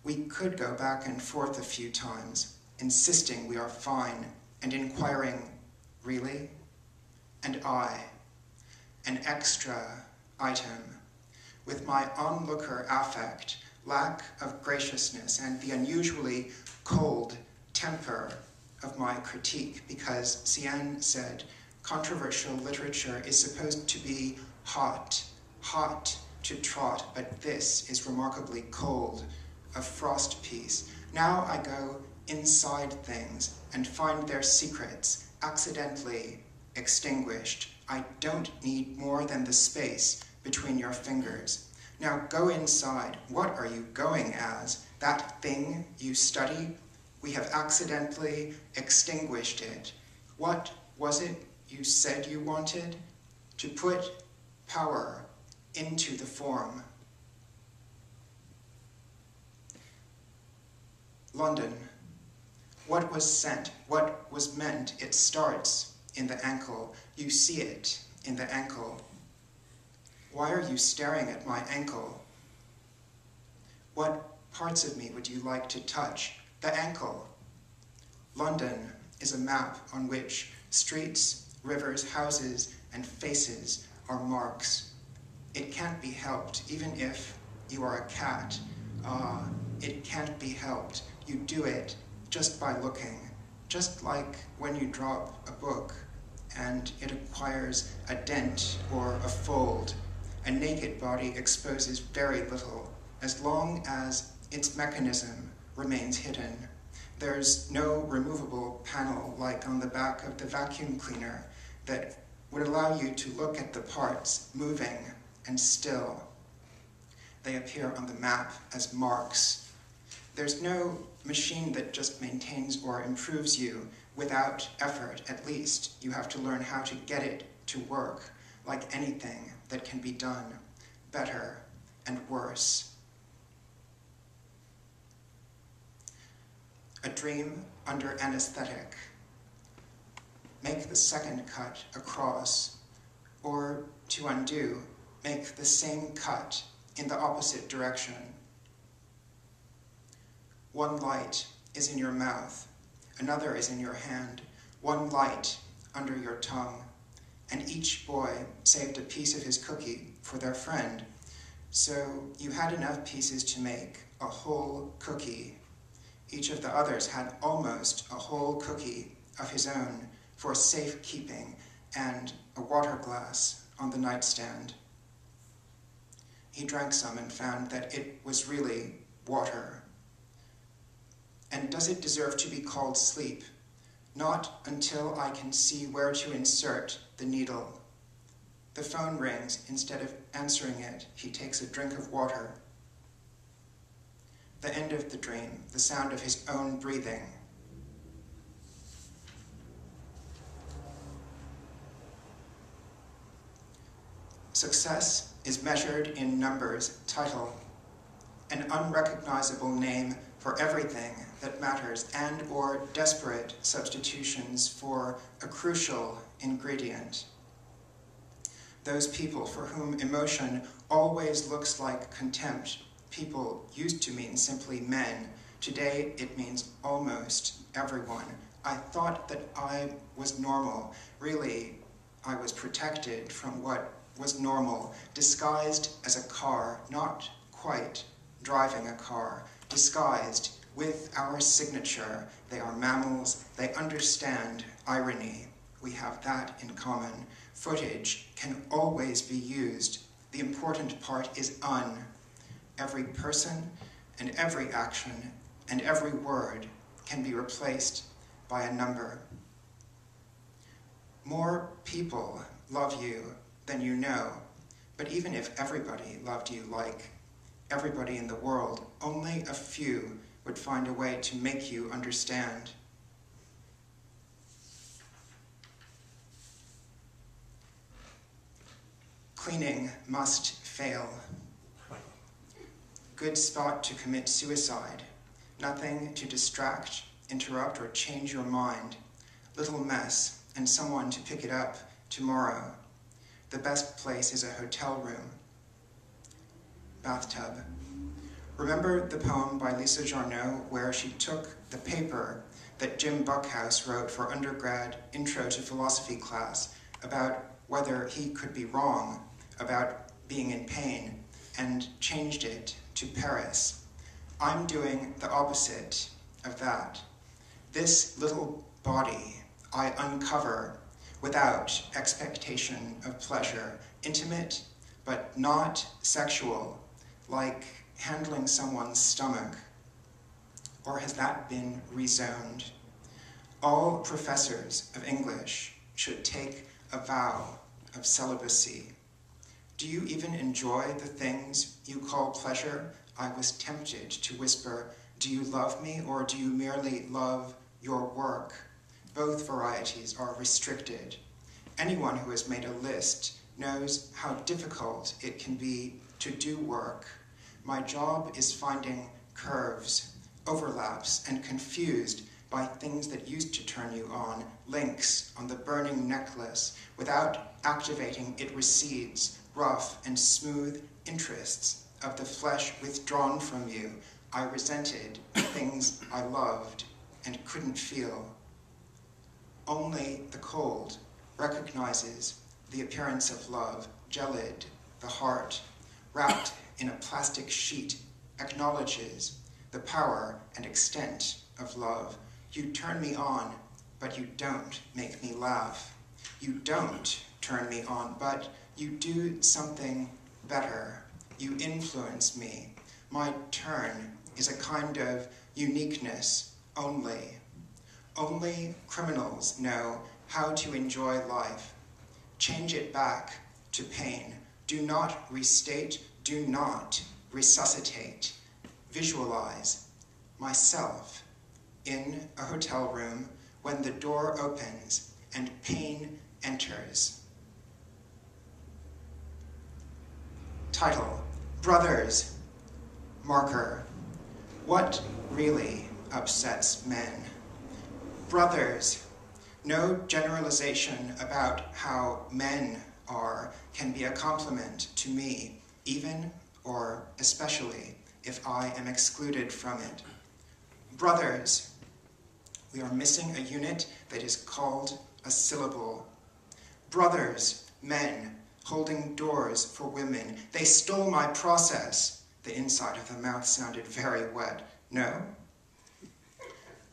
We could go back and forth a few times, insisting we are fine, and inquiring, really? And I, an extra item, with my onlooker affect, lack of graciousness, and the unusually cold temper of my critique, because Cien said controversial literature is supposed to be hot to trot, but this is remarkably cold, a frost piece. Now I go inside things and find their secrets accidentally extinguished. I don't need more than the space between your fingers. Now go inside. What are you going as? That thing you study? We have accidentally extinguished it. What was it you said you wanted? To put power into the form. London. What was sent? What was meant? It starts in the ankle. You see it in the ankle. Why are you staring at my ankle? What parts of me would you like to touch? The ankle. London is a map on which streets, rivers, houses, and faces are marks. It can't be helped, even if you are a cat. It can't be helped. You do it just by looking, just like when you drop a book and it acquires a dent or a fold. A naked body exposes very little, as long as its mechanism remains hidden. There's no removable panel like on the back of the vacuum cleaner that would allow you to look at the parts moving and still. They appear on the map as marks. There's no machine that just maintains or improves you without effort. At least you have to learn how to get it to work, like anything that can be done better and worse. A dream under anesthetic. Make the second cut across, or to undo, make the same cut in the opposite direction. One light is in your mouth, another is in your hand, one light under your tongue, and each boy saved a piece of his cookie for their friend, so you had enough pieces to make a whole cookie. Each of the others had almost a whole cookie of his own for safekeeping and a water glass on the nightstand. He drank some and found that it was really water. And does it deserve to be called sleep? Not until I can see where to insert the needle. The phone rings. Instead of answering it, he takes a drink of water. The end of the dream, the sound of his own breathing. Success is measured in numbers. Title, an unrecognizable name for everything that matters, and or desperate substitutions for a crucial ingredient. Those people for whom emotion always looks like contempt. People used to mean simply men. Today it means almost everyone. I thought that I was normal. Really, I was protected from what was normal, disguised as a car, not quite driving a car, disguised with our signature. They are mammals, they understand irony. We have that in common. Footage can always be used. The important part is Every person and every action and every word can be replaced by a number. More people love you than you know, but even if everybody loved you like everybody in the world, only a few would find a way to make you understand. Cleaning must fail. Good spot to commit suicide. Nothing to distract, interrupt, or change your mind. Little mess, and someone to pick it up tomorrow. The best place is a hotel room. Bathtub. Remember the poem by Lisa Jarneau where she took the paper that Jim Buckhouse wrote for undergrad intro to philosophy class about whether he could be wrong about being in pain and changed it to Paris? I'm doing the opposite of that. This little body I uncover without expectation of pleasure, intimate but not sexual, like handling someone's stomach. Or has that been rezoned? All professors of English should take a vow of celibacy. Do you even enjoy the things you call pleasure? I was tempted to whisper, do you love me or do you merely love your work? Both varieties are restricted. Anyone who has made a list knows how difficult it can be to do work. My job is finding curves, overlaps, and confused by things that used to turn you on, links on the burning necklace. Without activating, it recedes, rough and smooth interests of the flesh withdrawn from you. I resented things I loved and couldn't feel. Only the cold recognizes the appearance of love, gelid, the heart, wrapped in a plastic sheet, acknowledges the power and extent of love. You turn me on, but you don't make me laugh. You don't turn me on, but you do something better. You influence me. My turn is a kind of uniqueness only. Only criminals know how to enjoy life. Change it back to pain. Do not restate, do not resuscitate. Visualize myself in a hotel room when the door opens and pain enters. Title, Brothers, marker, what really upsets men? Brothers, no generalization about how men are can be a compliment to me, even or especially if I am excluded from it. Brothers, we are missing a unit that is called a syllable. Brothers, men, holding doors for women. They stole my process. The inside of the mouth sounded very wet. No?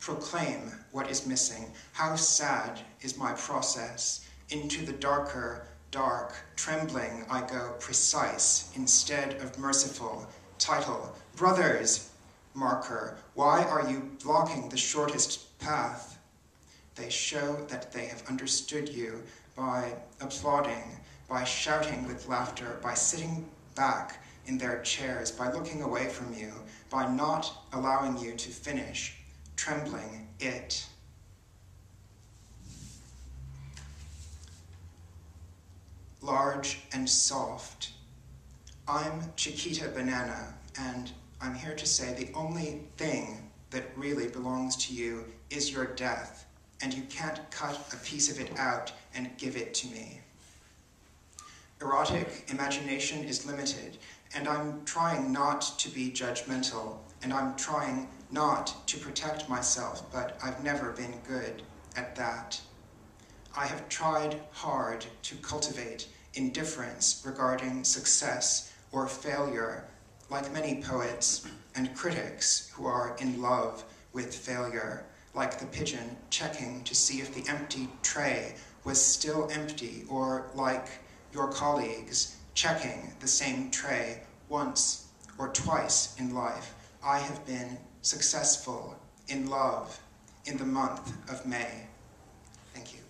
Proclaim what is missing. How sad is my process? Into the darker dark, trembling I go precise instead of merciful. Title, Brothers, marker, why are you blocking the shortest path? They show that they have understood you by applauding, by shouting with laughter, by sitting back in their chairs, by looking away from you, by not allowing you to finish, trembling it. Large and soft. I'm Chiquita Banana, and I'm here to say the only thing that really belongs to you is your death, and you can't cut a piece of it out and give it to me. Erotic imagination is limited, and I'm trying not to be judgmental, and I'm trying not to protect myself, but I've never been good at that. I have tried hard to cultivate indifference regarding success or failure, like many poets and critics who are in love with failure, like the pigeon checking to see if the empty tray was still empty, or like your colleagues checking the same tray once or twice in life. I have been successful in love in the month of May. Thank you.